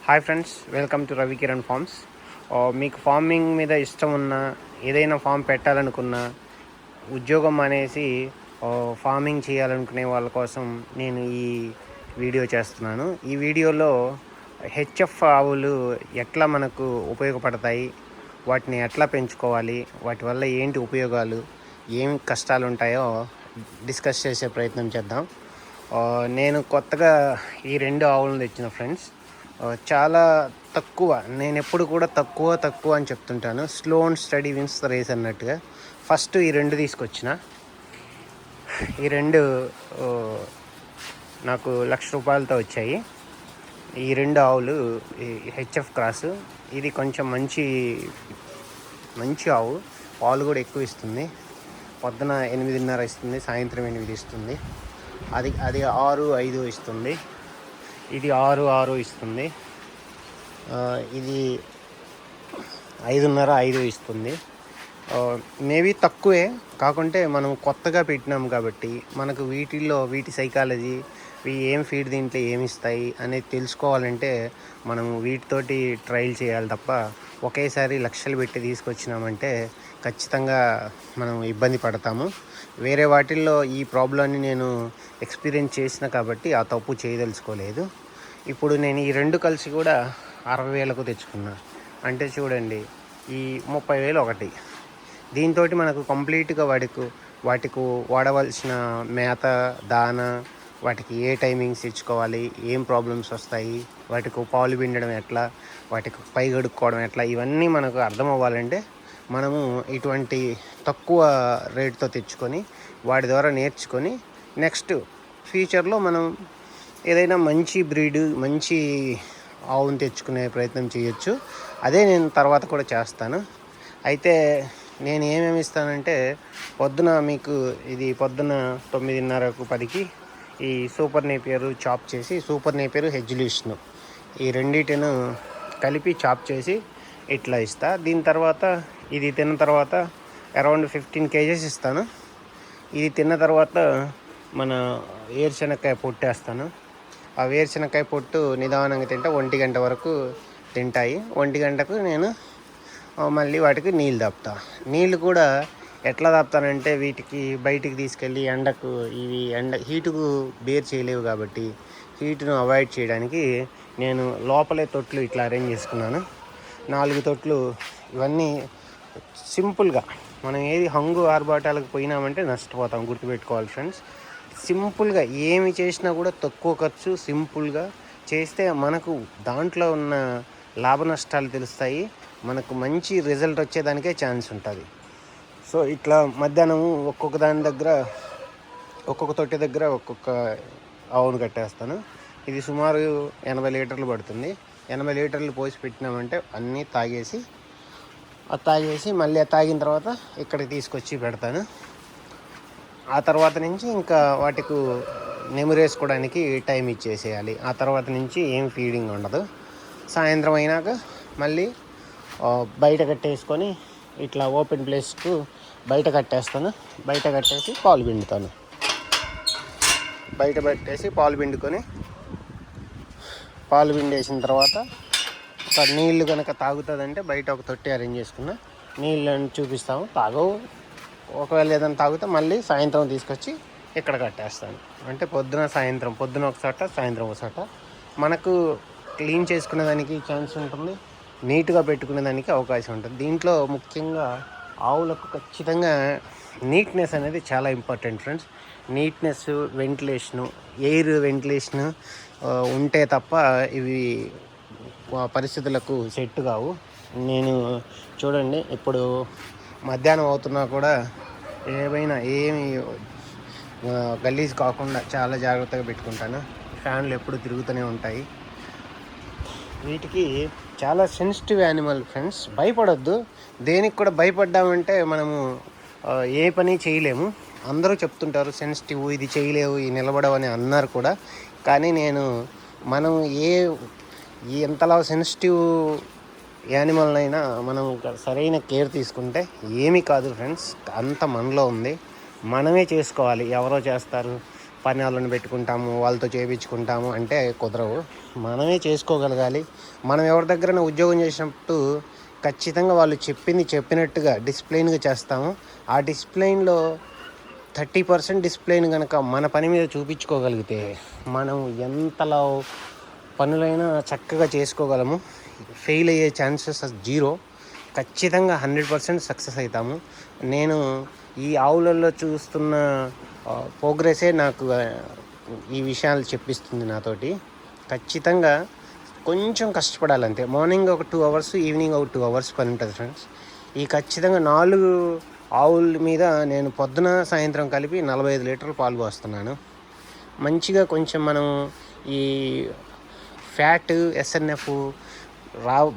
Hi friends, welcome to Ravi Kiran farms. మీకు farming మీద ఇష్టం ఉన్న, ఏదైనా ఫామ్ పెట్టాలనుకున్న, ఉద్యోగం అనేసి ఫార్మింగ్ చేయాలనుకునే వాళ్ళ కోసం నేను ఈ వీడియో చేస్తున్నాను. ఈ వీడియోలో హెచ్ఎఫ్ ఆవులు ఎట్లా మనకు ఉపయోగపడతాయి, వాటిని ఎట్లా పెంచుకోవాలి, వాటి వల్ల ఏంటి ఉపయోగాలు, ఏం కష్టాలు ఉంటాయో డిస్కస్ చేసే ప్రయత్నం చేద్దాం. నేను కొత్తగా ఈ 2 ఆవులను తెచ్చిన ఫ్రెండ్స్. చాలా తక్కువ, నేను ఎప్పుడు కూడా తక్కువ అని చెప్తుంటాను. Slow and steady wins the race అన్నట్టుగా ఫస్ట్ ఈ 2 తీసుకొచ్చిన. ఈ 2 నాకు ₹1,00,000 వచ్చాయి. ఈ 2 ఆవులు హెచ్ఎఫ్ క్రాసు. ఇది కొంచెం మంచి ఆవు, పాలు కూడా ఎక్కువ ఇస్తుంది. పొద్దున 8:30 ఇస్తుంది, సాయంత్రం 8 ఇస్తుంది. అది 6-5 ఇస్తుంది. ఇది 6 ఇస్తుంది. ఇది 5:30 ఇస్తుంది. మేబీ తక్కువే, కాకుంటే మనం కొత్తగా పెట్టినాం కాబట్టి మనకు వీటి సైకాలజీ, ఏం ఫీడ్ దీంట్లో ఏమి ఇస్తాయి అనేది తెలుసుకోవాలంటే మనం వీటితోటి ట్రయల్ చేయాలి తప్ప ఒకేసారి లక్షలు పెట్టి తీసుకొచ్చినామంటే ఖచ్చితంగా మనం ఇబ్బంది పడతాము. వేరే వాటిల్లో ఈ ప్రాబ్లమ్ని నేను ఎక్స్పీరియన్స్ చేసిన కాబట్టి ఆ తప్పు చేయదలుచుకోలేదు. ఇప్పుడు నేను ఈ 2 కలిసి కూడా 60,000కు తెచ్చుకున్నా. అంటే చూడండి, ఈ 30,000 ఒకటి. దీంతో మనకు కంప్లీట్గా వాటికి వాడవలసిన మేత, దాన, వాటికి ఏ టైమింగ్స్ ఇచ్చుకోవాలి, ఏం ప్రాబ్లమ్స్ వస్తాయి, వాటికి పాలు పిండడం ఎట్లా, వాటికి పై గడుక్కోవడం ఎట్లా, ఇవన్నీ మనకు అర్థం అవ్వాలంటే మనము ఇటువంటి తక్కువ రేటుతో తెచ్చుకొని వాటి ద్వారా నేర్చుకొని నెక్స్ట్ ఫ్యూచర్లో మనం ఏదైనా మంచి బ్రీడ్, మంచి ఆవును తెచ్చుకునే ప్రయత్నం చేయొచ్చు. అదే నేను తర్వాత కూడా చేస్తాను. అయితే నేను ఏమేమి ఇస్తానంటే పొద్దున మీకు ఇది పొద్దున 9:30కు 10కి ఈ సూపర్ నేపియర్ చాప్ చేసి, సూపర్ నేపియర్ హెజ్లీష్ను ఈ రెండింటిను కలిపి చాప్ చేసి ఇట్లా ఇస్తా. దీని తర్వాత ఇది తిన్న తర్వాత అరౌండ్ 15 kgs ఇస్తాను. ఇది తిన్న తర్వాత మన వేరుశనక్కాయ పొట్టేస్తాను. ఆ వేరుశనక్కాయ పొట్టు నిదానంగా తింటే 1 గంట వరకు తింటాయి. 1 గంటకు నేను మళ్ళీ వాటికి నీళ్ళు దాపుతా. నీళ్ళు కూడా ఎట్లా దాపుతానంటే వీటికి బయటికి తీసుకెళ్ళి హీటుకు బేర్ చేయలేవు కాబట్టి హీటును అవాయిడ్ చేయడానికి నేను లోపలే తొట్లు ఇట్లా అరేంజ్ చేసుకున్నాను. 4 తొట్లు. ఇవన్నీ సింపుల్గా, మనం ఏది హంగు ఆర్భాటాలకు పోయినామంటే నష్టపోతాం, గుర్తుపెట్టుకోవాలి ఫ్రెండ్స్. సింపుల్గా ఏమి చేసినా కూడా తక్కువ ఖర్చు, సింపుల్గా చేస్తే మనకు దాంట్లో ఉన్న లాభ నష్టాలు తెలుస్తాయి, మనకు మంచి రిజల్ట్ వచ్చేదానికే ఛాన్స్ ఉంటుంది. సో ఇట్లా మధ్యాహ్నం ఒక్కొక్క తొట్టి దగ్గర ఒక్కొక్క ఆవును కట్టేస్తాను. ఇది సుమారు 80 లీటర్లు పడుతుంది. 80 లీటర్లు పోసి పెట్టినామంటే అన్నీ తాగేసి మళ్ళీ తాగిన తర్వాత ఇక్కడికి తీసుకొచ్చి పెడతాను. ఆ తర్వాత నుంచి ఇంకా వాటికి నెమురేసుకోవడానికి టైం ఇచ్చేసేయాలి. ఆ తర్వాత నుంచి ఏం ఫీడింగ్ ఉండదు. సాయంత్రం అయినాక మళ్ళీ బయట కట్టేసుకొని ఇట్లా ఓపెన్ ప్లేస్కు బయట కట్టేస్తాను. బయట కట్టేసి పాలు పిండుతాను. బయట పెట్టేసి పాలు పిండేసిన తర్వాత ఒక నీళ్ళు కనుక తాగుతుందంటే బయట ఒక తొట్టి అరేంజ్ చేసుకున్న నీళ్ళని చూపిస్తాము. తాగవు, ఒకవేళ ఏదైనా తాగితే మళ్ళీ సాయంత్రం తీసుకొచ్చి ఇక్కడ కట్టేస్తాను. అంటే పొద్దున ఒక చోట, సాయంత్రం ఒక చోట మనకు క్లీన్ చేసుకునేదానికి ఛాన్స్ ఉంటుంది, నీట్గా పెట్టుకునేదానికి అవకాశం ఉంటుంది. దీంట్లో ముఖ్యంగా ఆవులకు ఖచ్చితంగా నీట్నెస్ అనేది చాలా important friends. Neatness, air ventilation ఉంటే తప్ప ఇవి పరిస్థితులకు సెట్ కావు. నేను చూడండి, ఇప్పుడు మధ్యాహ్నం అవుతున్నా కూడా ఏమి గలీజ్ కాకుండా చాలా జాగ్రత్తగా పెట్టుకుంటాను. ఫ్యాన్లు ఎప్పుడు తిరుగుతూనే ఉంటాయి. వీటికి చాలా సెన్సిటివ్ యానిమల్ ఫ్రెండ్స్. భయపడొద్దు. దేనికి కూడా భయపడ్డామంటే మనము ఏ పని చేయలేము. అందరూ చెప్తుంటారు సెన్సిటివ్, ఇది చేయలేవు, ఈ నిలబడవని అన్నారు కూడా. కానీ మనం ఎంతలా సెన్సిటివ్ యానిమల్నైనా మనం సరైన కేర్ తీసుకుంటే ఏమీ కాదు ఫ్రెండ్స్. అంత మనలో ఉంది, మనమే చేసుకోవాలి. ఎవరో చేస్తారు, పని వాళ్ళని పెట్టుకుంటాము, వాళ్ళతో చేయించుకుంటాము అంటే కుదరవు. మనమే చేసుకోగలగాలి. మనం ఎవరి దగ్గరైనా ఉద్యోగం చేసినప్పుడు ఖచ్చితంగా వాళ్ళు చెప్పినట్టుగా డిసిప్లైన్గా చేస్తాము. ఆ డిసిప్లైన్లో 30% డిసిప్లైన్ కనుక మన పని మీద చూపించుకోగలిగితే మనం ఎంతలా పనులైనా చక్కగా చేసుకోగలము. ఫెయిల్ అయ్యే ఛాన్సెస్ 0. ఖచ్చితంగా 100% సక్సెస్ అవుతాము. నేను ఈ ఆవులలో చూస్తున్న ప్రోగ్రెసే నాకు ఈ విషయాలు చెప్పిస్తుంది నాతోటి. ఖచ్చితంగా కొంచెం కష్టపడాలంతే. మార్నింగ్ ఒక 2 అవర్స్, ఈవినింగ్ ఒక 2 అవర్స్ పని ఉంటుంది ఫ్రెండ్స్. ఈ ఖచ్చితంగా 4 ఆవుల మీద నేను పొద్దున సాయంత్రం కలిపి 45 లీటర్లు పాలు పోస్తున్నాను. మంచిగా కొంచెం మనం ఈ ఫ్యాట్ ఎస్ఎన్ఎఫ్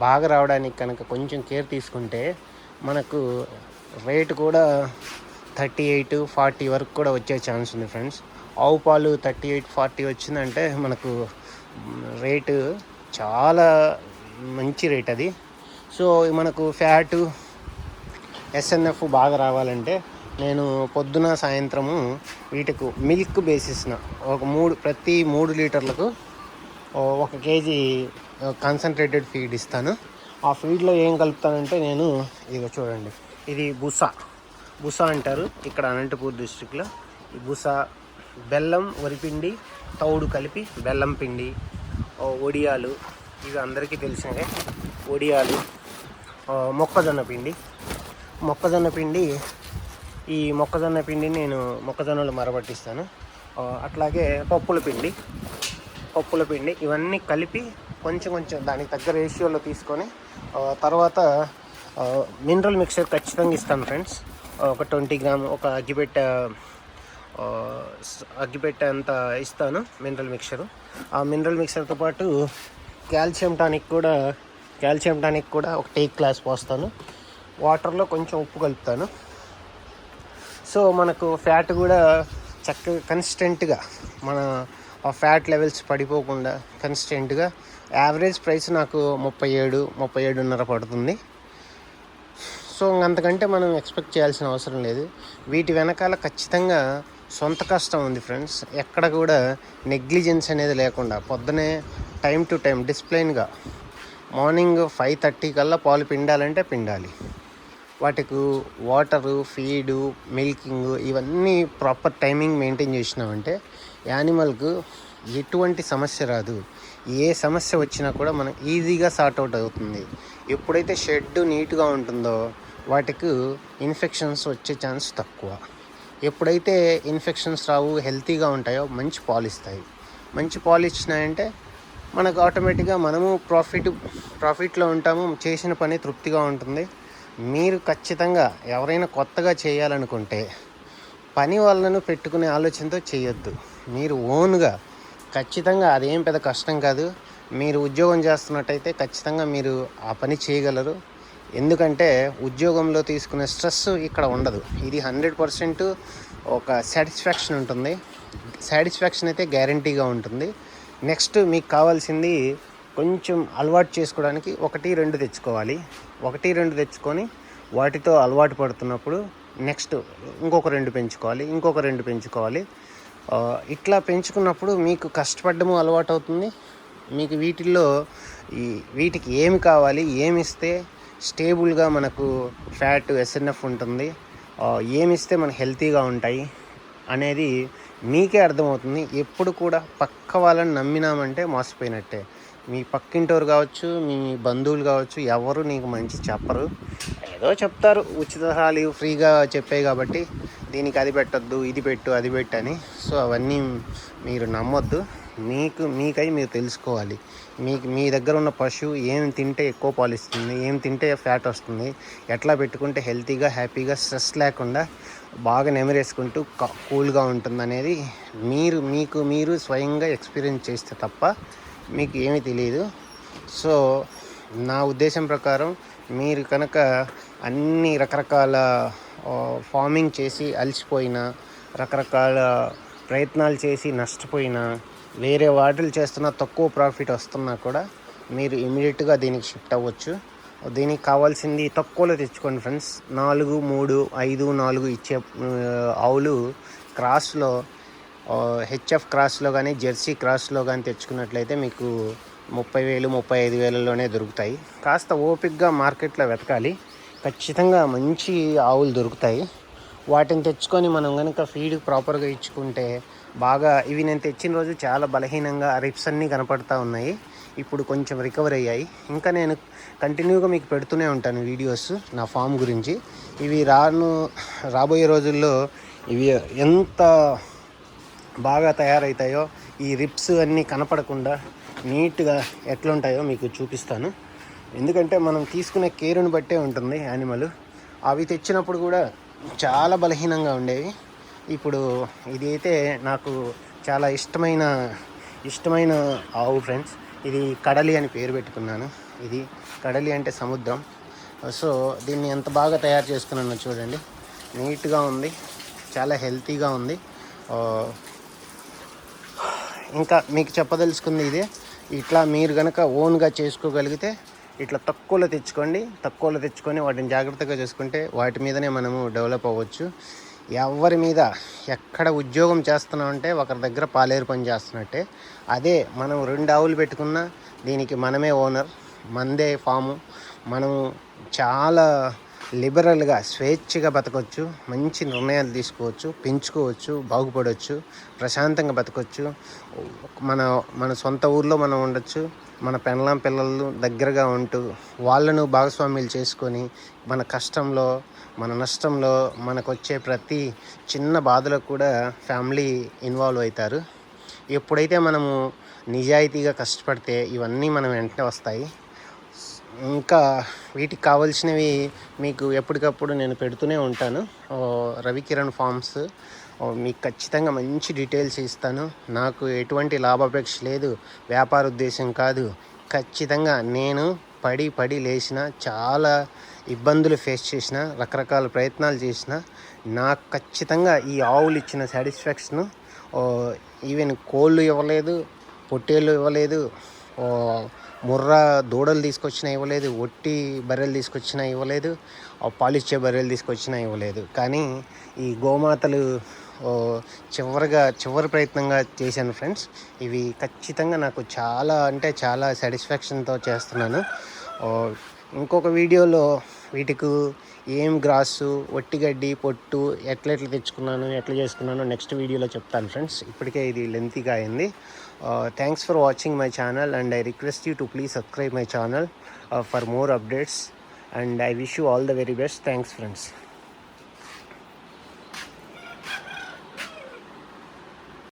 బాగా రావడానికి కనుక కొంచెం కేర్ తీసుకుంటే మనకు రేటు కూడా 38-40 వరకు కూడా వచ్చే ఛాన్స్ ఉంది ఫ్రెండ్స్. ఆవు పాలు 38-40 వచ్చిందంటే మనకు రేటు చాలా మంచి రేట్ అది. సో మనకు ఫ్యాటు ఎస్ఎన్ఎఫ్ బాగా రావాలంటే నేను పొద్దున సాయంత్రము వీటికి మిల్క్ బేసిస్న ప్రతి 3 లీటర్లకు 1 కేజీ కాన్సన్ట్రేటెడ్ ఫీడ్ ఇస్తాను. ఆ ఫీడ్లో ఏం కలుపుతానంటే నేను ఇదిగో చూడండి, ఇది బుసా అంటారు ఇక్కడ అనంతపూర్ డిస్ట్రిక్ట్లో. ఈ బుసా, బెల్లం, వరిపిండి, తౌడు కలిపి బెల్లం పిండి, వడియాలు, ఇవి అందరికీ తెలిసినవే. వడియాలు, మొక్కజొన్న పిండి, ఈ మొక్కజొన్న పిండిని నేను మొక్కజొన్నలు మరబట్టిస్తాను. అట్లాగే పప్పుల పిండి ఇవన్నీ కలిపి కొంచెం దానికి తగ్గ రేషియోలో తీసుకొని తర్వాత మినరల్ మిక్చర్ ఖచ్చితంగా ఇస్తాను ఫ్రెండ్స్. ఒక 20 గ్రామ్, ఒక అగ్గిపెట్టె అంత ఇస్తాను మినరల్ మిక్చరు. ఆ మినరల్ మిక్చర్తో పాటు కాల్షియం టానిక్ కూడా ఒక టీ గ్లాస్ పోస్తాను. వాటర్లో కొంచెం ఉప్పు కలుపుతాను. సో మనకు ఫ్యాట్ కూడా చక్కగా కన్సిస్టెంట్గా మన ఆ ఫ్యాట్ లెవెల్స్ పడిపోకుండా కన్సిస్టెంట్గా యావరేజ్ ప్రైస్ నాకు 37-37.5 పడుతుంది. సో అంతకంటే మనం ఎక్స్పెక్ట్ చేయాల్సిన అవసరం లేదు. వీటి వెనకాల ఖచ్చితంగా సొంత కష్టం ఉంది ఫ్రెండ్స్. ఎక్కడ కూడా నెగ్లిజెన్స్ అనేది లేకుండా పొద్దునే టైం టు టైం డిసిప్లైన్గా మార్నింగ్ 5:30 కల్లా పాలు పిండాలి. వాటికి వాటరు, ఫీడు, మిల్కింగ్ ఇవన్నీ ప్రాపర్ టైమింగ్ మెయింటైన్ చేసినామంటే యానిమల్కు ఎటువంటి సమస్య రాదు. ఏ సమస్య వచ్చినా కూడా మనం ఈజీగా సార్ట్అవుట్ అవుతుంది. ఎప్పుడైతే షెడ్ నీట్గా ఉంటుందో వాటికి ఇన్ఫెక్షన్స్ వచ్చే ఛాన్స్ తక్కువ. ఎప్పుడైతే ఇన్ఫెక్షన్స్ రావు, హెల్తీగా ఉంటాయో మంచి పాలు ఇస్తాయి. మంచి పాలు ఇచ్చినాయంటే మనకు ఆటోమేటిక్గా మనము ప్రాఫిట్లో ఉంటాము. చేసిన పని తృప్తిగా ఉంటుంది. మీరు ఖచ్చితంగా ఎవరైనా కొత్తగా చేయాలనుకుంటే పని వాళ్ళను పెట్టుకునే ఆలోచనతో చేయొద్దు. మీరు ఓన్గా ఖచ్చితంగా అదేం పెద్ద కష్టం కాదు. మీరు ఉద్యోగం చేస్తున్నట్టయితే ఖచ్చితంగా మీరు ఆ పని చేయగలరు. ఎందుకంటే ఉద్యోగంలో తీసుకునే స్ట్రెస్ ఇక్కడ ఉండదు. ఇది 100% ఒక సాటిస్ఫాక్షన్ ఉంటుంది. సాటిస్ఫాక్షన్ అయితే గ్యారంటీగా ఉంటుంది. నెక్స్ట్ మీకు కావాల్సింది కొంచెం అలవాటు చేసుకోవడానికి 1-2 తెచ్చుకోవాలి. 1-2 తెచ్చుకొని వాటితో అలవాటు పడుతున్నప్పుడు నెక్స్ట్ ఇంకొక 2 పెంచుకోవాలి. ఇట్లా పెంచుకున్నప్పుడు మీకు కష్టపడము అలవాటు అవుతుంది. మీకు వీటికి ఏమి కావాలి, ఏమి ఇస్తే స్టేబుల్గా మనకు ఫ్యాట్ ఎస్ఎన్ఎఫ్ ఉంటుంది, ఏమిస్తే మనకు హెల్తీగా ఉంటాయి అనేది మీకే అర్థమవుతుంది. ఎప్పుడు కూడా పక్క వాళ్ళని నమ్మినామంటే మోసపోయినట్టే. మీ పక్కింటోరు కావచ్చు, మీ బంధువులు కావచ్చు, ఎవరు నీకు మంచి చెప్పరు. ఏదో చెప్తారు, ఉచిత సలహాలు ఫ్రీగా చెప్పాయి కాబట్టి దీనికి అది పెట్టద్దు, ఇది పెట్టు, అది పెట్టు అని. సో అవన్నీ మీరు నమ్మొద్దు. మీకై మీరు తెలుసుకోవాలి. మీ దగ్గర ఉన్న పశువు ఏం తింటే ఎక్కువ పాలు ఇస్తుంది, ఏం తింటే ఫ్యాట్ వస్తుంది, ఎట్లా పెట్టుకుంటే హెల్తీగా, హ్యాపీగా, స్ట్రెస్ లేకుండా బాగా నెమరేసుకుంటూ కూల్గా ఉంటుంది అనేది మీరు స్వయంగా ఎక్స్పీరియన్స్ చేస్తే తప్ప మీకు ఏమీ తెలియదు. సో నా ఉద్దేశం ప్రకారం మీరు కనుక అన్ని రకరకాల ఫార్మింగ్ చేసి అలసిపోయినా, రకరకాల ప్రయత్నాలు చేసి నష్టపోయినా, వేరే వాటిలు చేస్తున్నా తక్కువ ప్రాఫిట్ వస్తున్నా కూడా మీరు ఇమీడియట్గా దీనికి షిఫ్ట్ అవ్వచ్చు. దీనికి కావాల్సింది తక్కువలో తెచ్చుకోండి ఫ్రెండ్స్. 4, 3, 5, 4 ఇచ్చే ఆవులు క్రాస్లో హెచ్ఎఫ్ క్రాస్లో కానీ జెర్సీ క్రాస్లో కానీ తెచ్చుకున్నట్లయితే మీకు 30,000 35,000లోనే దొరుకుతాయి. కాస్త ఓపిక్గా మార్కెట్లో వెతకాలి, ఖచ్చితంగా మంచి ఆవులు దొరుకుతాయి. వాటిని తెచ్చుకొని మనం కనుక ఫీడ్ ప్రాపర్గా ఇచ్చుకుంటే బాగా, ఇవి నేను తెచ్చిన రోజు చాలా బలహీనంగా రిప్స్ అన్నీ కనపడతా ఉన్నాయి. ఇప్పుడు కొంచెం రికవర్ అయ్యాయి. ఇంకా నేను కంటిన్యూగా మీకు పెడుతూనే ఉంటాను వీడియోస్ నా ఫామ్ గురించి. ఇవి రాబోయే రోజుల్లో ఇవి ఎంత బాగా తయారవుతాయో, ఈ రిప్స్ అన్నీ కనపడకుండా నీట్గా ఎట్లుంటాయో మీకు చూపిస్తాను. ఎందుకంటే మనం తీసుకునే కేరుని బట్టే ఉంటుంది యానిమల్. అవి తెచ్చినప్పుడు కూడా చాలా బలహీనంగా ఉండేవి. ఇప్పుడు ఇది అయితే నాకు చాలా ఇష్టమైన ఆవు ఫ్రెండ్స్. ఇది కడలి అని పేరు పెట్టుకున్నాను. ఇది కడలి అంటే సముద్రం. సో దీన్ని ఎంత బాగా తయారు చేసుకున్నానో చూడండి. నీట్గా ఉంది, చాలా హెల్తీగా ఉంది. ఇంకా మీకు చెప్పదలుచుకుంది ఇదే. ఇట్లా మీరు కనుక ఓన్గా చేసుకోగలిగితే ఇట్లా తక్కువలో తెచ్చుకొని వాటిని జాగ్రత్తగా చేసుకుంటే వాటి మీదనే మనము డెవలప్ అవ్వచ్చు. ఎవరి మీద ఎక్కడ ఉద్యోగం చేస్తున్నామంటే ఒకరి దగ్గర పాలేరు పని చేస్తున్నట్టే. అదే మనం 2 ఆవులు పెట్టుకున్నా దీనికి మనమే ఓనర్, మనదే ఫాము. మనము చాలా లిబరల్గా స్వేచ్ఛగా బతకొచ్చు, మంచి నిర్ణయాలు తీసుకోవచ్చు, పెంచుకోవచ్చు, బాగుపడవచ్చు, ప్రశాంతంగా బతకొచ్చు. మన సొంత ఊర్లో మనం ఉండొచ్చు. మన పెళ్ళాం పిల్లలు దగ్గరగా ఉంటూ వాళ్ళను భాగస్వామ్యాలు చేసుకొని మన కష్టంలో మన నష్టంలో మనకు వచ్చే ప్రతి చిన్న బాధలో కూడా ఫ్యామిలీ ఇన్వాల్వ్ అవుతారు. ఎప్పుడైతే మనము నిజాయితీగా కష్టపడితే ఇవన్నీ మనం వెంటనే వస్తాయి. ఇంకా వీటికి కావాల్సినవి మీకు ఎప్పటికప్పుడు నేను పెడుతూనే ఉంటాను. రవికిరణ్ ఫార్మ్స్ మీకు ఖచ్చితంగా మంచి డీటెయిల్స్ ఇస్తాను. నాకు ఎటువంటి లాభాపేక్ష లేదు, వ్యాపార ఉద్దేశం కాదు. ఖచ్చితంగా నేను పడి లేచిన, చాలా ఇబ్బందులు ఫేస్ చేసిన, రకరకాల ప్రయత్నాలు చేసిన, నాకు ఖచ్చితంగా ఈ ఆవులు ఇచ్చిన సాటిస్ఫాక్షను ఈవెన్ కోళ్ళు ఇవ్వలేదు, పొట్టేళ్ళు ఇవ్వలేదు, ముర్రా దూడలు తీసుకొచ్చినా ఇవ్వలేదు, ఒట్టి బర్రెలు తీసుకొచ్చినా ఇవ్వలేదు, పాలిచ్చే బర్రెలు తీసుకొచ్చినా ఇవ్వలేదు. కానీ ఈ గోమాతలు చివరి ప్రయత్నంగా చేశాను ఫ్రెండ్స్. ఇవి ఖచ్చితంగా నాకు చాలా అంటే చాలా సాటిస్ఫాక్షన్తో చేస్తున్నాను. ఇంకొక వీడియోలో వీటికి ఏం గ్రాసు, ఒట్టిగడ్డి, పొట్టు ఎట్లా తెచ్చుకున్నాను, ఎట్లా చేసుకున్నాను నెక్స్ట్ వీడియోలో చెప్తాను ఫ్రెండ్స్. ఇప్పటికే ఇది లెంతీగా అయింది. Thanks for watching my channel and I request you to please subscribe my channel for more updates and I wish you all the very best. Thanks friends.